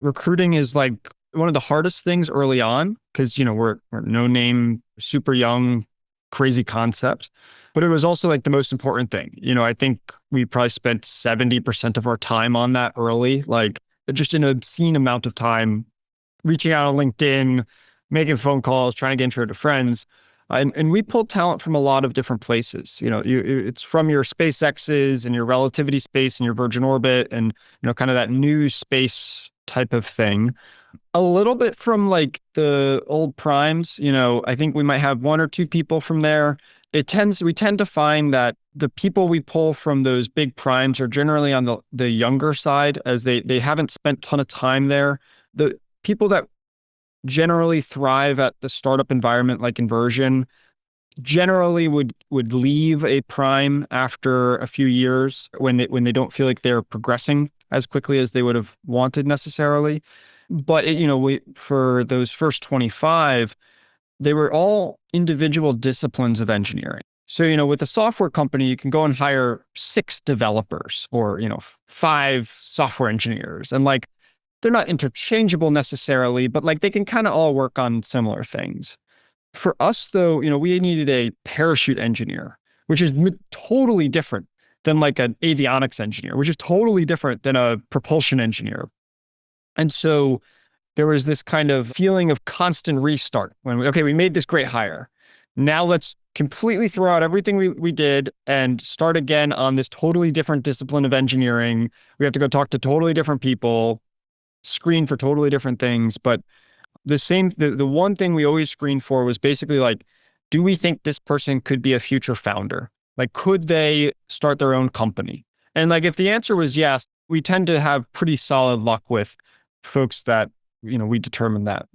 recruiting is like one of the hardest things early on because, we're no name, super young, crazy concept. But it was also like the most important thing. I think we probably spent 70% of our time on that early, like just an obscene amount of time reaching out on LinkedIn, making phone calls, trying to get intro to friends. And we pulled talent from a lot of different places. It's from your SpaceX's and your relativity space and your Virgin Orbit and, kind of that new space type of thing. A little bit from like the old primes, I think we might have one or two people from there. We tend to find that the people we pull from those big primes are generally on the younger side as they haven't spent a ton of time there. The people that generally thrive at the startup environment like Inversion generally would leave a prime after a few years when they don't feel like they're progressing as quickly as they would have wanted necessarily. But for those first 25, they were all individual disciplines of engineering. So, with a software company, you can go and hire 6 developers or, 5 software engineers. And like, they're not interchangeable necessarily, but like they can kind of all work on similar things. For us, though, we needed a parachute engineer, which is totally different than like an avionics engineer, which is totally different than a propulsion engineer. And so there was this kind of feeling of constant restart when we made this great hire. Now let's completely throw out everything we did and start again on this totally different discipline of engineering. We have to go talk to totally different people, screen for totally different things. But the one thing we always screened for was basically like, do we think this person could be a future founder? Like, could they start their own company? And like, if the answer was yes, we tend to have pretty solid luck with folks that, we determine that.